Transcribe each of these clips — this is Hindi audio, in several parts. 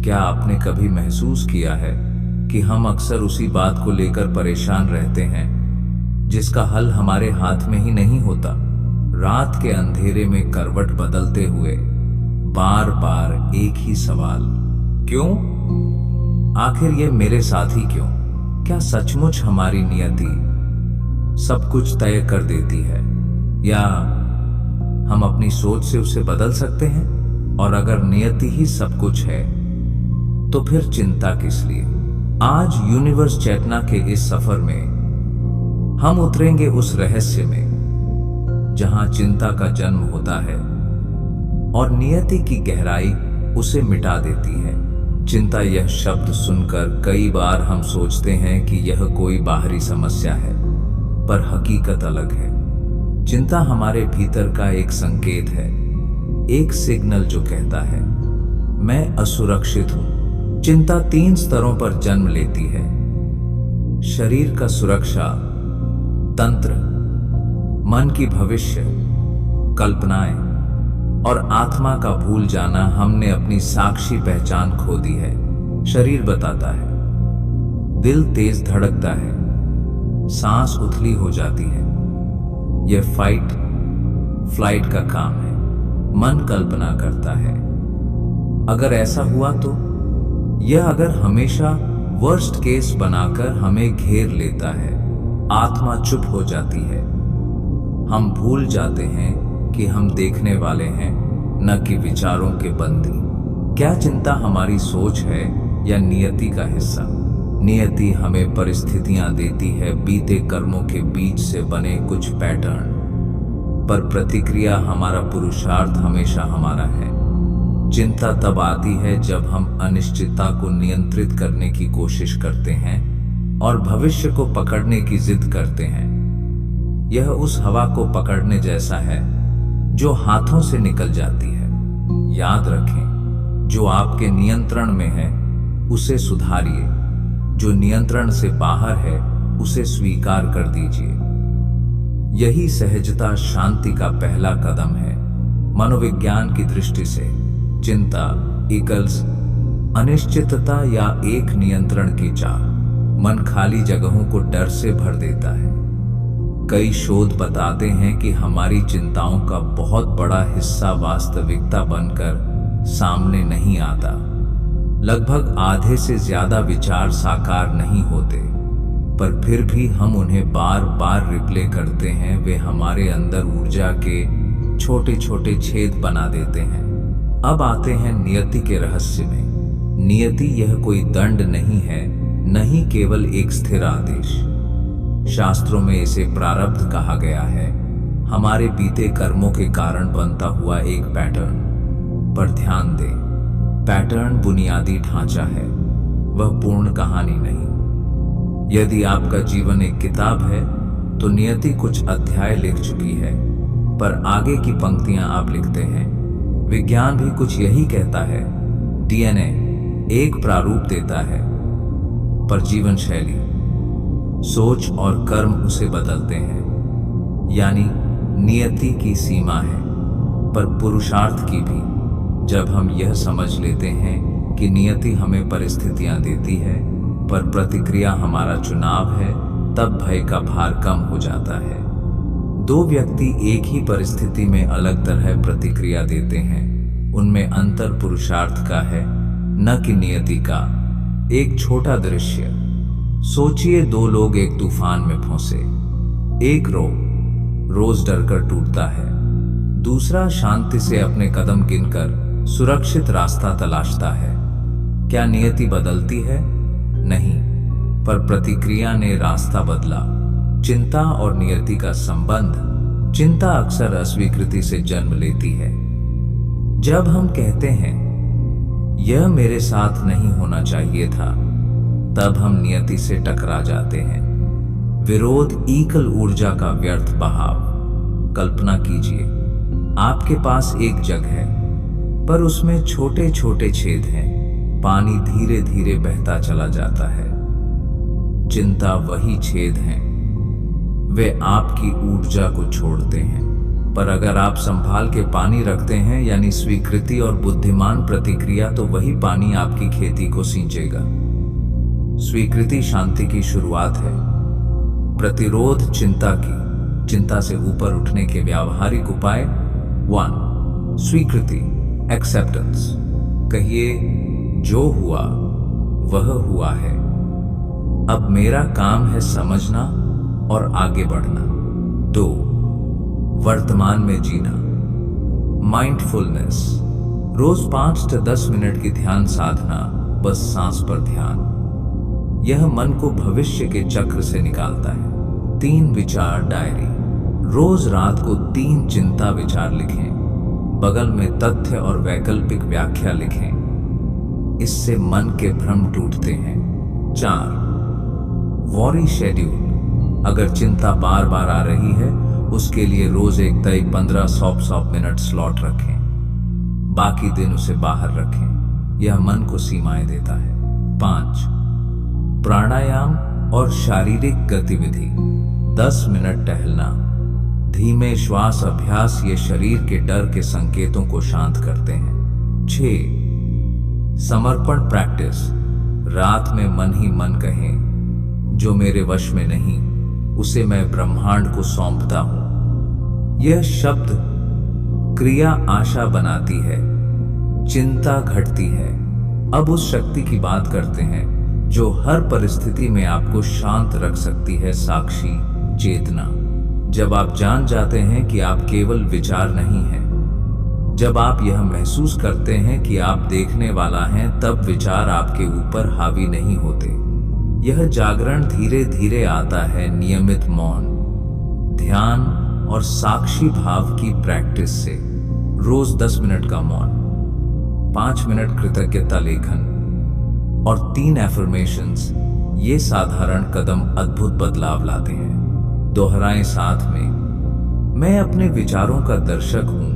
क्या आपने कभी महसूस किया है कि हम अक्सर उसी बात को लेकर परेशान रहते हैं जिसका हल हमारे हाथ में ही नहीं होता? रात के अंधेरे में करवट बदलते हुए बार बार एक ही सवाल, क्यों? आखिर ये मेरे साथ ही क्यों? क्या सचमुच हमारी नियति सब कुछ तय कर देती है, या हम अपनी सोच से उसे बदल सकते हैं? और अगर नियति ही सब कुछ है तो फिर चिंता किस लिए? आज यूनिवर्स चेतना के इस सफर में हम उतरेंगे उस रहस्य में जहां चिंता का जन्म होता है और नियति की गहराई उसे मिटा देती है। चिंता यह शब्द सुनकर कई बार हम सोचते हैं कि यह कोई बाहरी समस्या है, पर हकीकत अलग है। चिंता हमारे भीतर का एक संकेत है, एक सिग्नल जो कहता है मैं असुरक्षित हूं। चिंता 3 स्तरों पर जन्म लेती है। शरीर का सुरक्षा तंत्र, मन की भविष्य कल्पनाएं और आत्मा का भूल जाना। हमने अपनी साक्षी पहचान खो दी है। शरीर बताता है, दिल तेज धड़कता है, सांस उथली हो जाती है। यह फाइट फ्लाइट का काम है। मन कल्पना करता है, अगर ऐसा हुआ तो। यह अगर हमेशा वर्स्ट केस बनाकर हमें घेर लेता है। आत्मा चुप हो जाती है। हम भूल जाते हैं कि हम देखने वाले हैं, न कि विचारों के बंदी। क्या चिंता हमारी सोच है या नियति का हिस्सा? नियति हमें परिस्थितियां देती है, बीते कर्मों के बीच से बने कुछ पैटर्न, पर प्रतिक्रिया हमारा पुरुषार्थ हमेशा हमारा है। चिंता तब आती है जब हम अनिश्चितता को नियंत्रित करने की कोशिश करते हैं और भविष्य को पकड़ने की जिद करते हैं। यह उस हवा को पकड़ने जैसा है जो हाथों से निकल जाती है। याद रखें, जो आपके नियंत्रण में है उसे सुधारिए, जो नियंत्रण से बाहर है उसे स्वीकार कर दीजिए। यही सहजता शांति का पहला कदम है। मनोविज्ञान की दृष्टि से चिंता इक्वल्स अनिश्चितता या एक नियंत्रण की चाह। मन खाली जगहों को डर से भर देता है। कई शोध बताते हैं कि हमारी चिंताओं का बहुत बड़ा हिस्सा वास्तविकता बनकर सामने नहीं आता। लगभग आधे से ज्यादा विचार साकार नहीं होते, पर फिर भी हम उन्हें बार बार रिप्ले करते हैं। वे हमारे अंदर ऊर्जा के छोटे छोटे छेद बना देते हैं। अब आते हैं नियति के रहस्य में। नियति यह कोई दंड नहीं है, न ही केवल एक स्थिर आदेश। शास्त्रों में इसे प्रारब्ध कहा गया है, हमारे बीते कर्मों के कारण बनता हुआ एक पैटर्न। पर ध्यान दें, पैटर्न बुनियादी ढांचा है, वह पूर्ण कहानी नहीं। यदि आपका जीवन एक किताब है तो नियति कुछ अध्याय लिख चुकी है, पर आगे की पंक्तियां आप लिखते हैं। विज्ञान भी कुछ यही कहता है। डीएनए एक प्रारूप देता है, पर जीवन शैली, सोच और कर्म उसे बदलते हैं। यानी नियति की सीमा है, पर पुरुषार्थ की भी। जब हम यह समझ लेते हैं कि नियति हमें परिस्थितियां देती है, पर प्रतिक्रिया हमारा चुनाव है, तब भय का भार कम हो जाता है। 2 व्यक्ति एक ही परिस्थिति में अलग तरह प्रतिक्रिया देते हैं। उनमें अंतर पुरुषार्थ का है, न कि नियति का। एक छोटा दृश्य सोचिए, 2 लोग एक तूफान में फंसे। एक रोज डरकर टूटता है, दूसरा शांति से अपने कदम गिनकर सुरक्षित रास्ता तलाशता है। क्या नियति बदलती है? नहीं, पर प्रतिक्रिया ने रास्ता बदला। चिंता और नियति का संबंध। चिंता अक्सर अस्वीकृति से जन्म लेती है। जब हम कहते हैं यह मेरे साथ नहीं होना चाहिए था, तब हम नियति से टकरा जाते हैं। विरोध इक्वल ऊर्जा का व्यर्थ बहाव। कल्पना कीजिए, आपके पास एक जग है, पर उसमें छोटे छोटे छेद हैं। पानी धीरे धीरे बहता चला जाता है। चिंता वही छेद हैं, वे आपकी ऊर्जा को छोड़ते हैं, पर अगर आप संभाल के पानी रखते हैं, यानी स्वीकृति और बुद्धिमान प्रतिक्रिया, तो वही पानी आपकी खेती को सींचेगा। स्वीकृति शांति की शुरुआत है। प्रतिरोध चिंता से ऊपर उठने के व्यावहारिक उपाय। 1. स्वीकृति एक्सेप्टेंस। कहिए, जो हुआ वह हुआ है, अब मेरा काम है समझना और आगे बढ़ना। 2. वर्तमान में जीना माइंडफुलनेस। रोज 5 से 10 मिनट की ध्यान साधना, बस सांस पर ध्यान। यह मन को भविष्य के चक्र से निकालता है। 3. विचार डायरी। रोज रात को 3 चिंता विचार लिखें, बगल में तथ्य और वैकल्पिक व्याख्या लिखें। इससे मन के भ्रम टूटते हैं। 4. Worry schedule. अगर चिंता बार बार आ रही है, उसके लिए रोज एक तय 15 मिनट स्लॉट रखें, बाकी दिन उसे बाहर रखें। यह मन को सीमाएं देता है। 5. प्राणायाम और शारीरिक गतिविधि। 10 मिनट टहलना, धीमे श्वास अभ्यास, ये शरीर के डर के संकेतों को शांत करते हैं। 6. समर्पण प्रैक्टिस। रात में मन ही मन कहें, जो मेरे वश में नहीं, उसे मैं ब्रह्मांड को सौंपता हूं। यह शब्द क्रिया आशा बनाती है, चिंता घटती है। अब उस शक्ति की बात करते हैं जो हर परिस्थिति में आपको शांत रख सकती है। साक्षी चेतना। जब आप जान जाते हैं कि आप केवल विचार नहीं हैं, जब आप यह महसूस करते हैं कि आप देखने वाला हैं, तब विचार आपके ऊपर हावी नहीं होते। यह जागरण धीरे धीरे आता है नियमित मौन, ध्यान और साक्षी भाव की प्रैक्टिस से। रोज 10 मिनट का मौन, 5 मिनट कृतज्ञता लेखन और 3 एफर्मेशंस। ये साधारण कदम अद्भुत बदलाव लाते हैं। दोहराएं साथ में, मैं अपने विचारों का दर्शक हूं,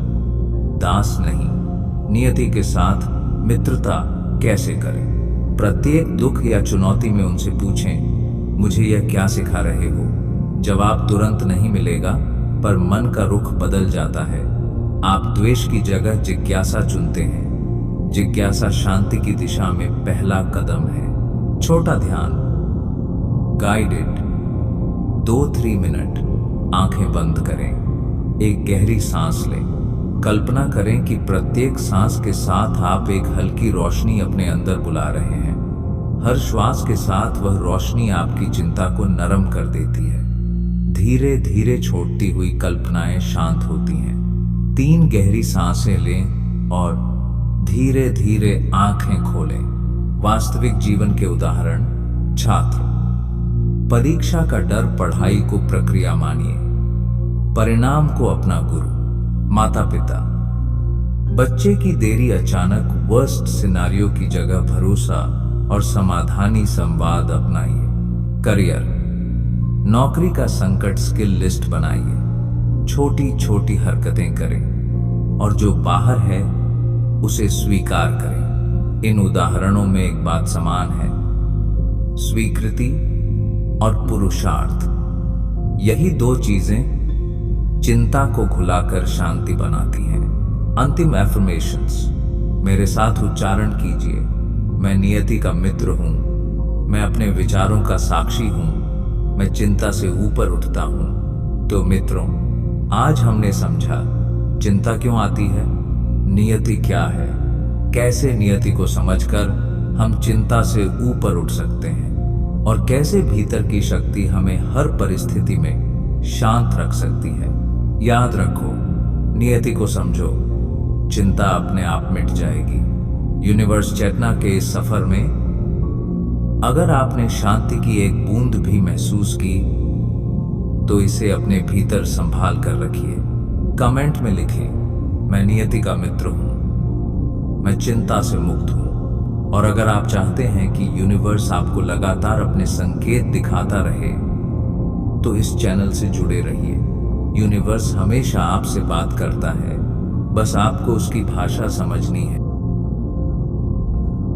दास नहीं। नियति के साथ मित्रता कैसे करें? प्रत्येक दुख या चुनौती में उनसे पूछें, मुझे यह क्या सिखा रहे हो? जवाब तुरंत नहीं मिलेगा, पर मन का रुख बदल जाता है। आप द्वेष की जगह जिज्ञासा चुनते हैं। जिज्ञासा शांति की दिशा में पहला कदम है। छोटा ध्यान गाइडेड। 2-3 मिनट आंखें बंद करें, एक गहरी सांस लें। कल्पना करें कि प्रत्येक सांस के साथ आप एक हल्की रोशनी अपने अंदर बुला रहे हैं। हर श्वास के साथ वह रोशनी आपकी चिंता को नरम कर देती है। धीरे धीरे छोड़ती हुई कल्पनाएं शांत होती हैं। 3 गहरी सांसें लें और धीरे धीरे आंखें खोलें। वास्तविक जीवन के उदाहरण। छात्र। परीक्षा का डर पढ़ाई को प्रक्रिया मानिए, परिणाम को अपना गुरु। माता पिता। बच्चे की देरी अचानक वर्स्ट सिनारियो की जगह भरोसा और समाधानी संवाद अपनाइए। करियर। नौकरी का संकट स्किल लिस्ट बनाइए। छोटी छोटी हरकतें करें और जो बाहर है उसे स्वीकार करें। इन उदाहरणों में एक बात समान है, स्वीकृति और पुरुषार्थ। यही 2 चीजें चिंता को घुलाकर शांति बनाती हैं। अंतिम एफर्मेशंस। मेरे साथ उच्चारण कीजिए। मैं नियति का मित्र हूं, मैं अपने विचारों का साक्षी हूं, मैं चिंता से ऊपर उठता हूं। तो मित्रों, आज हमने समझा चिंता क्यों आती है, नियति क्या है, कैसे नियति को समझकर हम चिंता से ऊपर उठ सकते हैं, और कैसे भीतर की शक्ति हमें हर परिस्थिति में शांत रख सकती है। याद रखो, नियति को समझो, चिंता अपने आप मिट जाएगी। यूनिवर्स चेतना के इस सफर में अगर आपने शांति की एक बूंद भी महसूस की, तो इसे अपने भीतर संभाल कर रखिए। कमेंट में लिखें, मैं नियति का मित्र हूं, मैं चिंता से मुक्त हूं। और अगर आप चाहते हैं कि यूनिवर्स आपको लगातार अपने संकेत दिखाता रहे, तो इस चैनल से जुड़े रहिए। यूनिवर्स हमेशा आपसे बात करता है, बस आपको उसकी भाषा समझनी है।